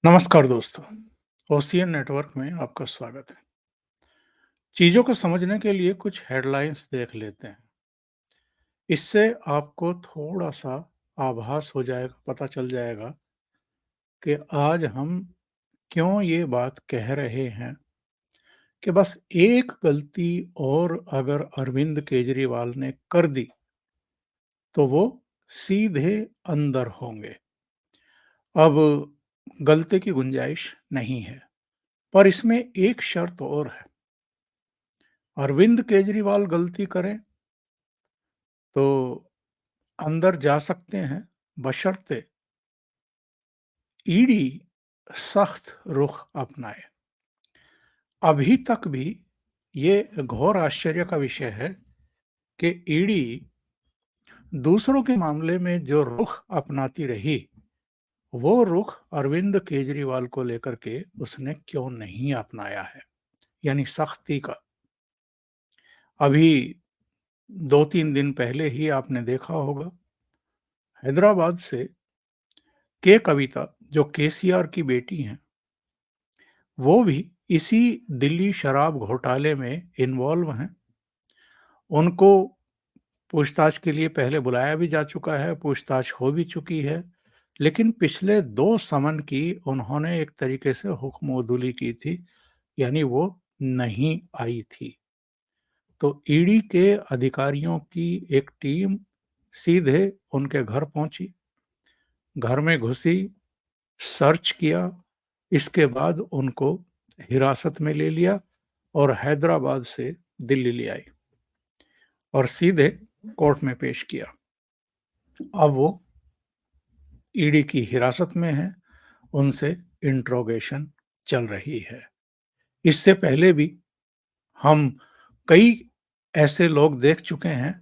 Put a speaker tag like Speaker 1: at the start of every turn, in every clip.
Speaker 1: नमस्कार दोस्तों, ocean network में आपका स्वागत है। चीज़ों को समझने के लिए कुछ हेडलाइंस देख लेते हैं। इससे आपको थोड़ा-सा आभास हो जाएगा, पता चल जाएगा कि आज हम क्यों ये बात कह रहे हैं कि बस एक गलती और अगर अरविंद केजरीवाल ने कर दी, तो वो सीधे अंदर होंगे। अब गलती की गुंजाइश नहीं है, पर इसमें एक शर्त और है। अरविंद केजरीवाल गलती करें तो अंदर जा सकते हैं, बशर्ते ईडी सख्त रुख अपनाए। अभी तक भी ये घोर आश्चर्य का विषय है कि ईडी दूसरों के मामले में जो रुख अपनाती रही, वो रुख अरविंद केजरीवाल को लेकर के उसने क्यों नहीं अपनाया है, यानी सख्ती का। अभी 2-3 दिन पहले ही आपने देखा होगा, हैदराबाद से के कविता, जो केसीआर की बेटी हैं, वो भी इसी दिल्ली शराब घोटाले में इन्वॉल्व हैं। उनको पूछताछ के लिए पहले बुलाया भी जा चुका है, पूछताछ हो भी चुकी है, लेकिन पिछले 2 समन की उन्होंने एक तरीके से हुक्म-उदूली की थी, यानी वो नहीं आई थी। तो ईडी के अधिकारियों की एक टीम सीधे उनके घर पहुंची, घर में घुसी, सर्च किया, इसके बाद उनको हिरासत में ले लिया और हैदराबाद से दिल्ली ले आई और सीधे कोर्ट में पेश किया। अब वो ईडी की हिरासत में हैं, उनसे इंट्रोगेशन चल रही है। इससे पहले भी हम कई ऐसे लोग देख चुके हैं,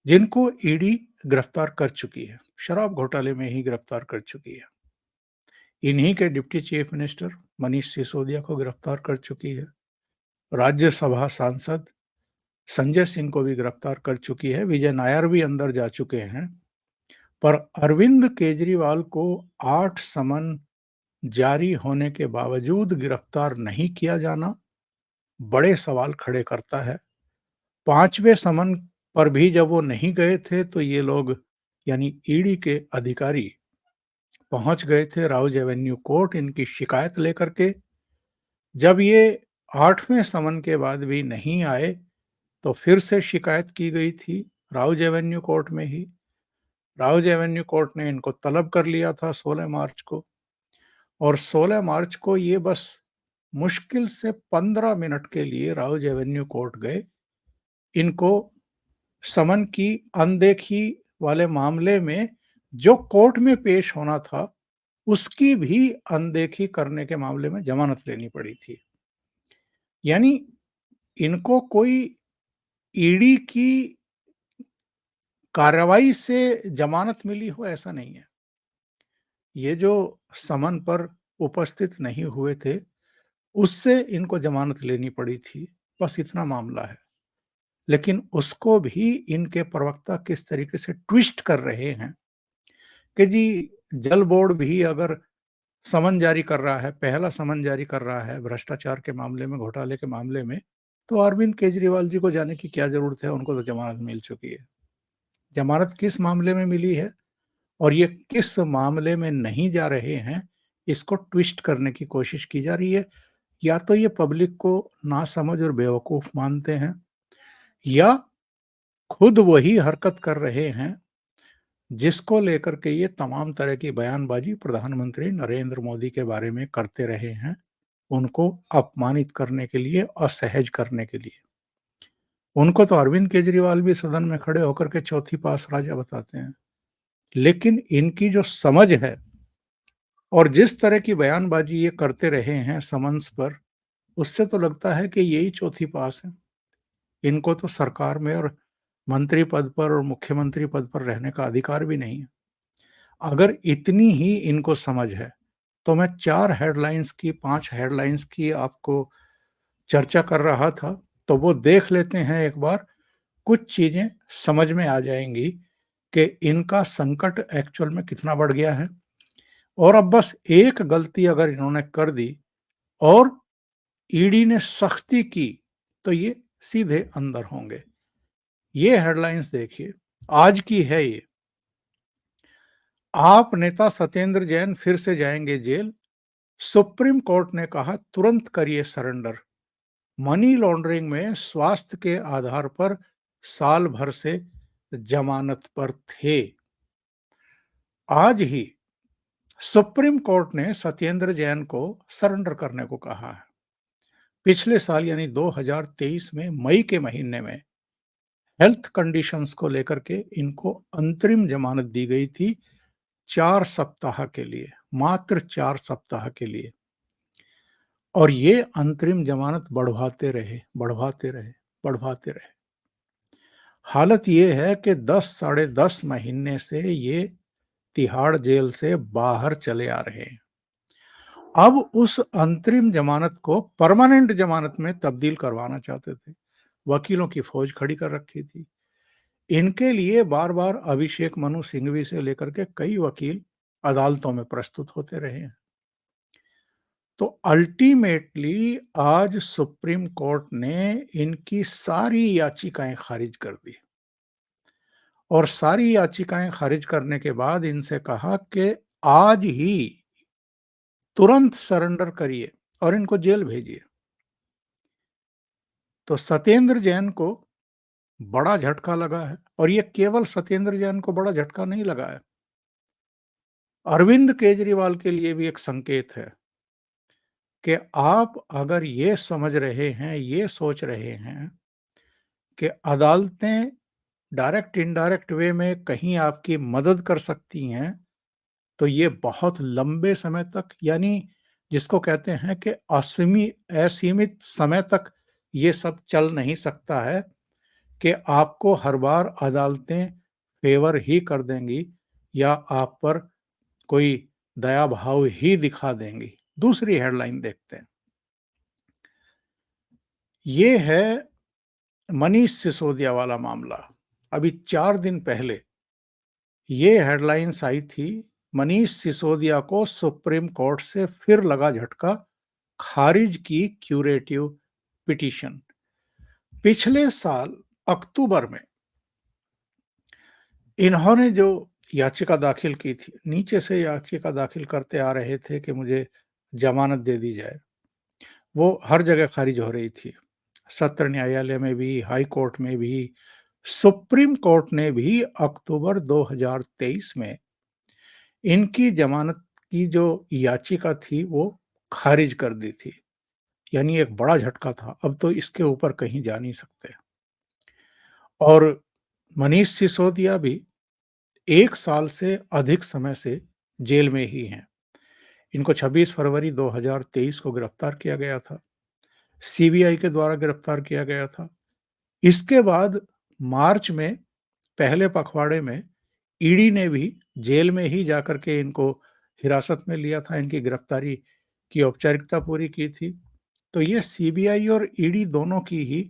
Speaker 1: जिनको ईडी गिरफ्तार कर चुकी है, शराब घोटाले में ही गिरफ्तार कर चुकी है। इन्हीं के deputy chief minister Manish Sisodia को गिरफ्तार कर चुकी है। राज्यसभा सांसद संजय सिंह को भी गिरफ्तार कर चुकी है, विजय नायर भी अंदर जा चुके हैं। पर अरविंद केजरीवाल को 8 समन जारी होने के बावजूद गिरफ्तार नहीं किया जाना बड़े सवाल खड़े करता है। 5वें समन पर भी जब वो नहीं गए थे, तो ये लोग यानी ईडी के अधिकारी पहुंच गए थे राउज एवेन्यू कोर्ट इनकी शिकायत लेकर के। जब ये 8वें समन के बाद भी नहीं आए, तो फिर से शिकायत की गई थी राउज एवेन्यू कोर्ट में ही। राउज एवेन्यू कोर्ट ने इनको तलब कर लिया था 16 मार्च को, और 16 मार्च को ये बस मुश्किल से 15 मिनट के लिए राउज एवेन्यू कोर्ट गए। इनको समन की अनदेखी वाले मामले में जो कोर्ट में पेश होना था, उसकी भी अनदेखी करने के मामले में जमानत लेनी पड़ी थी। यानी इनको कोई ईडी की कार्रवाई से जमानत मिली हो, ऐसा नहीं है। ये जो समन पर उपस्थित नहीं हुए थे, उससे इनको जमानत लेनी पड़ी थी, बस इतना मामला है। लेकिन उसको भी इनके प्रवक्ता किस तरीके से ट्विस्ट कर रहे हैं कि जी, जल बोर्ड भी अगर समन जारी कर रहा है, पहला समन जारी कर रहा है भ्रष्टाचार के मामले में, घोटाले के मामले में, तो अरविंद केजरीवाल जी को जाने की क्या ज़रूरत है, उनको तो जमानत मिल चुकी है। जमानत किस मामले में मिली है और ये किस मामले में नहीं जा रहे हैं, इसको ट्विस्ट करने की कोशिश की जा रही है। या तो ये पब्लिक को नासमझ और बेवकूफ़ मानते हैं, या खुद वही हरकत कर रहे हैं, जिसको लेकर के ये तमाम तरह की बयानबाज़ी प्रधानमंत्री नरेंद्र मोदी के बारे में करते रहे हैं, उनको अपमानित करने के लिए, असहज करने के लिए। उनको तो अरविंद केजरीवाल भी सदन में खड़े होकर के चौथी पास राजा बताते हैं। लेकिन इनकी जो समझ है और जिस तरह की बयानबाजी ये करते रहे हैं समन्स पर, उससे तो लगता है कि यही चौथी पास है। इनको तो सरकार में और मंत्री पद पर और मुख्यमंत्री पद पर रहने का अधिकार भी नहीं है। अगर इतनी ही इनको समझ है, तो मैं 4 हेडलाइन्स की, 5 हेडलाइन्स की आपको चर्चा कर रहा था, तो वो देख लेते हैं एक बार। कुछ चीज़ें समझ में आ जाएँगी कि इनका संकट एक्चुअल में कितना बढ़ गया है। और अब बस एक गलती अगर इन्होंने कर दी और ईडी ने सख्ती की, तो ये सीधे अंदर होंगे। ये हेडलाइंस देखिए, आज की है ये। आप नेता सत्येंद्र जैन फिर से जाएंगे जेल। सुप्रीम कोर्ट ने कहा तुरंत करिए सरेंडर। मनी लॉन्ड्रिंग में स्वास्थ्य के आधार पर साल भर से जमानत पर थे। आज ही सुप्रीम कोर्ट ने सत्येंद्र जैन को सरेंडर करने को कहा है। पिछले साल यानी 2023 में मई के महीने में हेल्थ कंडीशंस को लेकर के इनको अंतरिम जमानत दी गई थी 4 सप्ताह के लिए, मात्र 4 सप्ताह के लिए। और ये अंतरिम जमानत बढ़वाते रहे, बढ़वाते रहे, बढ़वाते रहे। हालत ये है कि 10 साढ़े 10 महीने से ये तिहाड़ जेल से बाहर चले आ रहे हैं। अब उस अंतरिम जमानत को परमानेंट जमानत में तब्दील करवाना चाहते थे। वकीलों की फौज खड़ी कर रखी थी। इनके लिए बार-बार अभिषेक मनु सिंघवी से लेकर के कई वकील अदालतों में प्रस्तुत होते रहे हैं। तो अल्टीमेटली आज सुप्रीम कोर्ट ने इनकी सारी याचिकाएं खारिज कर दी और सारी याचिकाएं खारिज करने के बाद इनसे कहा कि आज ही तुरंत सरेंडर करिए और इनको जेल भेजिए। तो सत्येंद्र जैन को बड़ा झटका लगा है और ये केवल सत्येंद्र जैन को बड़ा झटका नहीं लगा है। अरविंद केजरीवाल के लिए भी एक संकेत है कि आप अगर ये समझ रहे हैं, ये सोच रहे हैं कि अदालतें डायरेक्ट इनडायरेक्ट वे में कहीं आपकी मदद कर सकती हैं, तो ये बहुत लंबे समय तक यानी जिसको कहते हैं कि असीमित समय तक ये सब चल नहीं सकता है कि आपको हर बार अदालतें फ़ेवर ही कर देंगी या आप पर कोई दया भाव ही दिखा देंगी। दूसरी हेडलाइन देखते हैं। ये है मनीष सिसोदिया वाला मामला। अभी 4 दिन पहले ये हेडलाइंस आई थी, मनीष सिसोदिया को सुप्रीम कोर्ट से फिर लगा झटका, खारिज की क्यूरेटिव पिटीशन। पिछले साल अक्टूबर में इन्होंने जो याचिका दाखिल की थी, नीचे से याचिका दाखिल करते आ रहे थे कि मुझे जमानत दे दी जाए। वो हर जगह खारिज हो रही थी। सत्र न्यायालय में भी, हाई कोर्ट में भी, सुप्रीम कोर्ट ने भी अक्टूबर 2023 में इनकी जमानत की जो याचिका थी वो खारिज कर दी थी। यानी एक बड़ा झटका था, अब तो इसके ऊपर कहीं जा नहीं सकते। और मनीष सिसोदिया भी 1 साल से अधिक समय से जेल में ही हैं। इनको 26 फरवरी 2023 को गिरफ्तार किया गया था। सीबीआई के द्वारा गिरफ्तार किया गया था। इसके बाद मार्च में पहले पखवाड़े में ईडी ने भी जेल में ही जाकर के इनको हिरासत में लिया था, इनकी गिरफ्तारी की औपचारिकता पूरी की थी। तो ये सीबीआई और ईडी दोनों की ही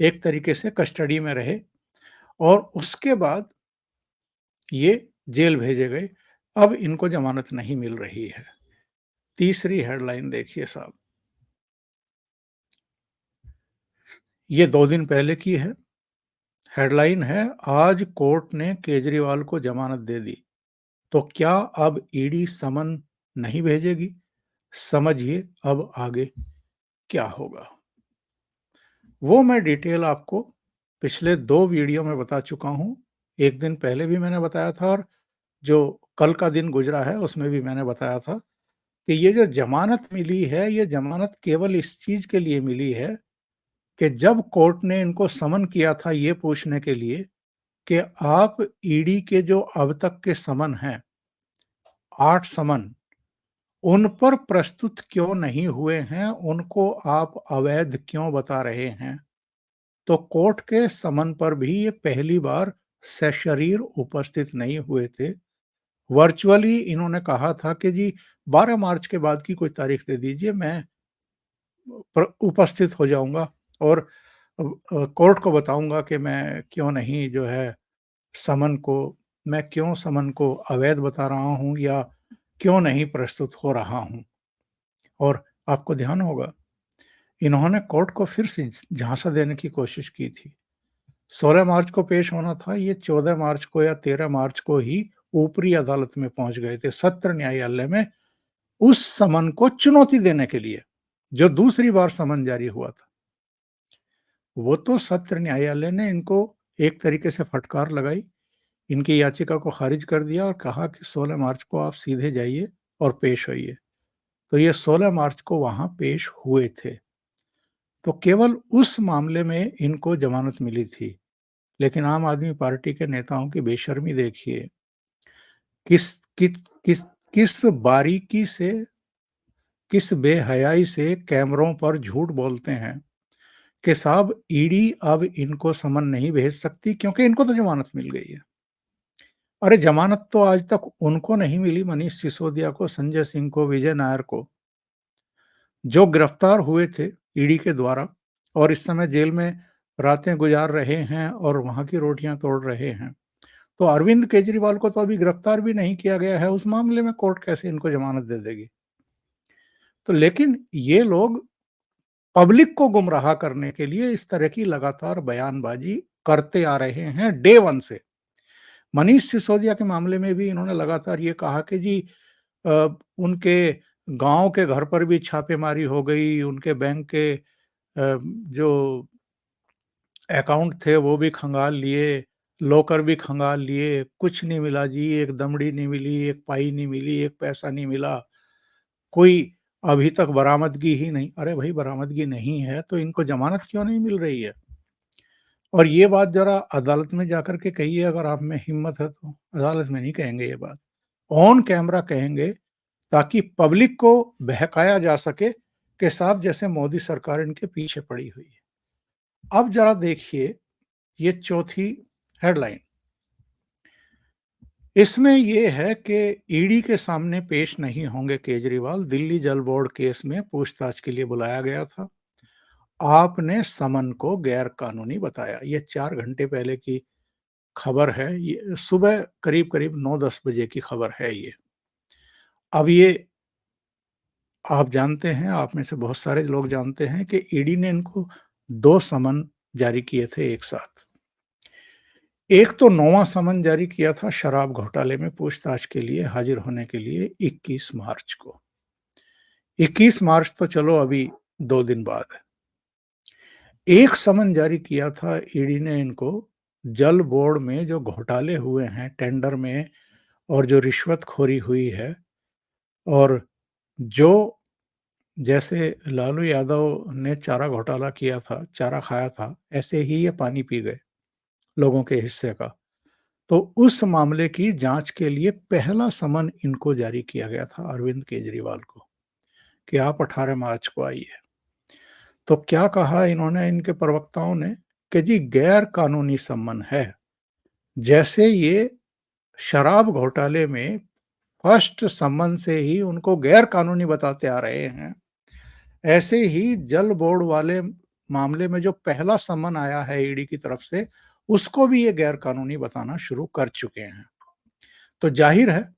Speaker 1: एक तरीके से कस्टडी में रहे और उसके बाद ये जेल भेजे गए। अब इनको जमानत नहीं मिल रही है। तीसरी हेडलाइन देखिए साहब, ये 2 दिन पहले की है। हेडलाइन है, आज कोर्ट ने केजरीवाल को जमानत दे दी, तो क्या अब ईडी समन नहीं भेजेगी? समझिए अब आगे क्या होगा। वो मैं डिटेल आपको पिछले 2 वीडियो में बता चुका हूँ। 1 दिन पहले भी मैंने बताया था और जो कल का दिन गुज़रा है उसमें भी मैंने बताया था कि ये जो ज़मानत मिली है, ये ज़मानत केवल इस चीज़ के लिए मिली है कि जब कोर्ट ने इनको समन किया था ये पूछने के लिए कि आप ईडी के जो अब तक के समन हैं, 8 समन, उन पर प्रस्तुत क्यों नहीं हुए हैं, उनको आप अवैध क्यों बता रहे हैं? तो कोर्ट के समन पर भी ये पहली बार सशरीर उपस्थित नहीं हुए थे। वर्चुअली इन्होंने कहा था कि जी 12 मार्च के बाद की कोई तारीख दे दीजिए, मैं उपस्थित हो जाऊँगा और कोर्ट को बताऊँगा कि मैं क्यों नहीं जो है समन को मैं क्यों समन को अवैध बता रहा हूँ या क्यों नहीं प्रस्तुत हो रहा हूँ। और आपको ध्यान होगा, इन्होंने कोर्ट को फिर से झांसा देने की कोशिश की थी। 16 मार्च को पेश होना था, ये 14 मार्च को या 13 मार्च को ही ऊपरी अदालत में पहुंच गए थे, सत्र न्यायालय में, उस समन को चुनौती देने के लिए, जो दूसरी बार समन जारी हुआ था। वो तो सत्र न्यायालय ने इनको एक तरीके से फटकार लगाई, इनकी याचिका को खारिज कर दिया और कहा कि 16 मार्च को आप सीधे जाइए और पेश होइए। तो ये 16 मार्च को वहाँ पेश हुए थे। तो केवल उस मामले में इनको जमानत मिली थी। लेकिन आम आदमी पार्टी के नेताओं की बेशर्मी देखिए। किस किस किस किस बारीकी से, किस बेहयाई से कैमरों पर झूठ बोलते हैं कि साहब ईडी अब इनको समन नहीं भेज सकती क्योंकि इनको तो जमानत मिल गई है। अरे जमानत तो आज तक उनको नहीं मिली, मनीष सिसोदिया को, संजय सिंह को, विजय नायर को, जो गिरफ्तार हुए थे ईडी के द्वारा और इस समय जेल में रातें गुजार रहे हैं और वहां की रोटियां तोड़ रहे हैं। तो अरविंद केजरीवाल को तो अभी गिरफ्तार भी नहीं किया गया है, उस मामले में कोर्ट कैसे इनको जमानत दे देगी। तो लेकिन ये लोग पब्लिक को गुमराह करने के लिए इस तरह की लगातार बयानबाजी करते आ रहे हैं डे वन से। मनीष सिसोदिया के मामले में भी इन्होंने लगातार ये कहा कि जी उनके गांव के घर पर भी छापेमारी हो गई, उनके बैंक के जो अकाउंट थे वो भी खंगाल लिए, लॉकर भी खंगाल लिए, कुछ नहीं मिला जी, एक दमड़ी नहीं मिली, एक पाई नहीं मिली, एक पैसा नहीं मिला, कोई अभी तक बरामदगी ही नहीं। अरे भाई बरामदगी नहीं है तो इनको जमानत क्यों नहीं मिल रही है? और ये बात ज़रा अदालत में जाकर के कहिए, अगर आप में हिम्मत है तो। अदालत में नहीं कहेंगे ये बात, ऑन कैमरा कहेंगे, ताकि पब्लिक को बहकाया जा सके कि साहब जैसे मोदी सरकार इनके पीछे पड़ी हुई है। अब ज़रा देखिए ये चौथी हेडलाइन, इसमें ये है कि ईडी के सामने पेश नहीं होंगे केजरीवाल, दिल्ली जल बोर्ड केस में पूछताछ के लिए बुलाया गया था। आपने समन को गैर कानूनी बताया। ये 4 घंटे पहले की खबर है, ये सुबह करीब-करीब 9-10 बजे की खबर है ये। अब ये आप जानते हैं, आप में से बहुत सारे लोग जानते हैं कि ईडी ने इनको 2 समन जारी किए थे एक साथ। एक तो 9वां समन जारी किया था शराब घोटाले में पूछताछ के लिए हाजिर होने के लिए 21 मार्च को। 21 मार्च तो चलो अभी 2 दिन बाद है। एक समन जारी किया था ईडी ने इनको, जल बोर्ड में जो घोटाले हुए हैं टेंडर में और जो रिश्वतखोरी हुई है, और जो जैसे लालू यादव ने चारा घोटाला किया था, चारा खाया था, ऐसे ही ये पानी पी गए लोगों के हिस्से का। तो उस मामले की जांच के लिए पहला समन इनको जारी किया गया था अरविंद केजरीवाल को, कि आप 18 मार्च को आइए। तो क्या कहा इन्होंने, इनके प्रवक्ताओं ने, कि जी गैर कानूनी समन है। जैसे ये शराब घोटाले में फर्स्ट समन से ही उनको गैर कानूनी बताते आ रहे हैं, ऐसे ही जल बोर्ड वाले मामले में जो पहला समन आया है ईडी की तरफ से, उसको भी ये गैर कानूनी बताना शुरू कर चुके हैं। तो जाहिर है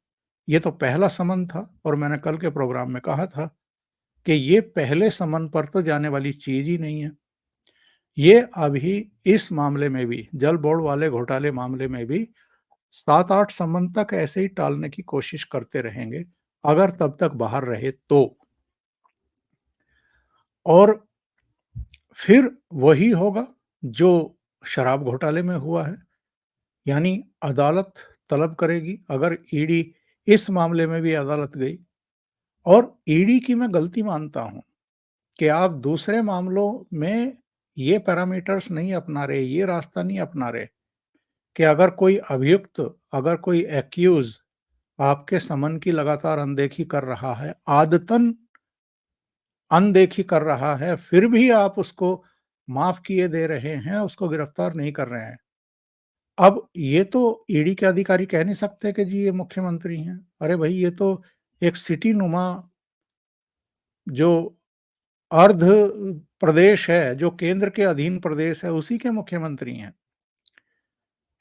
Speaker 1: ये तो पहला समन था, और मैंने कल के प्रोग्राम में कहा था कि ये पहले समन पर तो जाने वाली चीज ही नहीं है। ये अभी इस मामले में भी, जल बोर्ड वाले घोटाले मामले में भी 7-8 समन तक ऐसे ही टालने की कोशिश करते रहेंगे, अगर तब तक बाहर रहे तो। और फिर वही होगा जो शराब घोटाले में हुआ है, यानी अदालत तलब करेगी, अगर ईडी इस मामले में भी अदालत गई। और ईडी की मैं गलती मानता हूं कि आप दूसरे मामलों में ये पैरामीटर्स नहीं अपना रहे, ये रास्ता नहीं अपना रहे कि अगर कोई अभियुक्त, अगर कोई एक्यूज आपके समन की लगातार अनदेखी कर रहा है, आदतन अनदेखी कर रहा है, फिर भी आप उसको माफ किए दे रहे हैं, उसको गिरफ्तार नहीं कर रहे हैं। अब ये तो ईडी के अधिकारी कह नहीं सकते कि जी ये मुख्यमंत्री हैं। अरे भाई ये तो एक सिटी नुमा जो अर्ध प्रदेश है, जो केंद्र के अधीन प्रदेश है, उसी के मुख्यमंत्री हैं।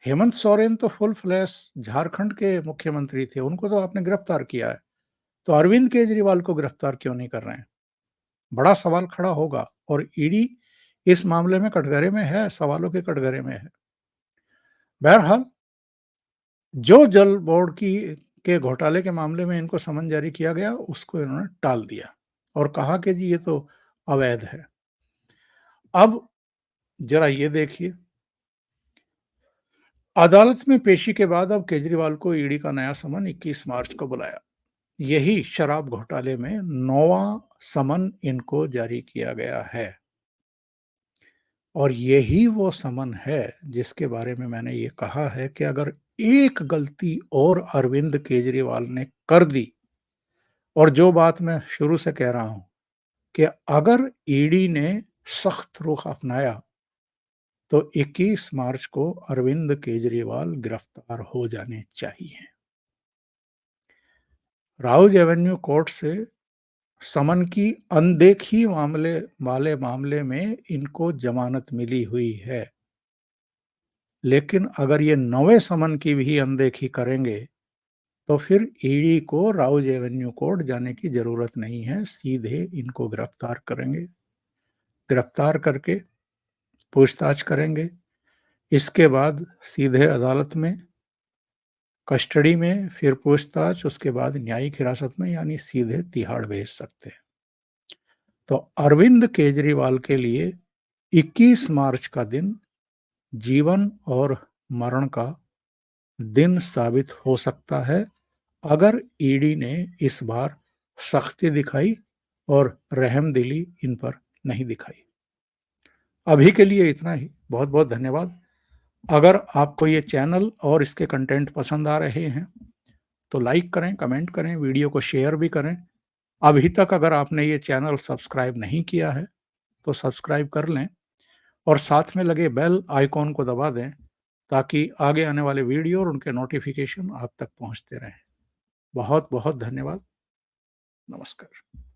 Speaker 1: हेमंत सोरेन तो फुल फ्लैश झारखंड के मुख्यमंत्री थे, उनको तो आपने गिरफ्तार किया है। तो अरविंद केजरीवाल को गिरफ्तार क्यों नहीं कर रहे हैं? बड़ा सवाल खड़ा होगा और ईडी इस मामले में कटघरे में है, सवालों के कटघरे में है। बहरहाल जो जल बोर्ड की के घोटाले के मामले में इनको समन जारी किया गया, उसको इन्होंने टाल दिया और कहा कि जी ये तो अवैध है। अब ज़रा ये देखिए, अदालत में पेशी के बाद अब केजरीवाल को ईडी का नया समन 21 मार्च को बुलाया। यही शराब घोटाले में 9वां समन इनको जारी किया गया है और यही वो समन है जिसके बारे में मैंने ये कहा है कि अगर एक गलती और अरविंद केजरीवाल ने कर दी, और जो बात मैं शुरू से कह रहा हूं कि अगर ईडी ने सख्त रुख अपनाया तो 21 मार्च को अरविंद केजरीवाल गिरफ्तार हो जाने चाहिए। राउज एवेन्यू कोर्ट से समन की अनदेखी मामले में इनको जमानत मिली हुई है, लेकिन अगर ये नवे समन की भी अनदेखी करेंगे तो फिर ईडी को राउज एवेन्यू कोर्ट जाने की जरूरत नहीं है, सीधे इनको गिरफ्तार करेंगे। गिरफ्तार करके पूछताछ करेंगे, इसके बाद सीधे अदालत में, कस्टडी में, फिर पूछताछ, उसके बाद न्यायिक हिरासत में, यानी सीधे तिहाड़ भेज सकते हैं। तो अरविंद केजरीवाल के लिए 21 मार्च का दिन जीवन और मरण का दिन साबित हो सकता है, अगर ईडी ने इस बार सख्ती दिखाई और रहमदिली इन पर नहीं दिखाई। अभी के लिए इतना ही। बहुत बहुत धन्यवाद। अगर आपको ये चैनल और इसके कंटेंट पसंद आ रहे हैं तो लाइक करें, कमेंट करें, वीडियो को शेयर भी करें। अभी तक अगर आपने ये चैनल सब्सक्राइब नहीं किया है तो सब्सक्राइब कर लें और साथ में लगे बेल आइकॉन को दबा दें ताकि आगे आने वाले वीडियो और उनके नोटिफिकेशन आप तक पहुंचते रहें। बहुत बहुत धन्यवाद। नमस्कार।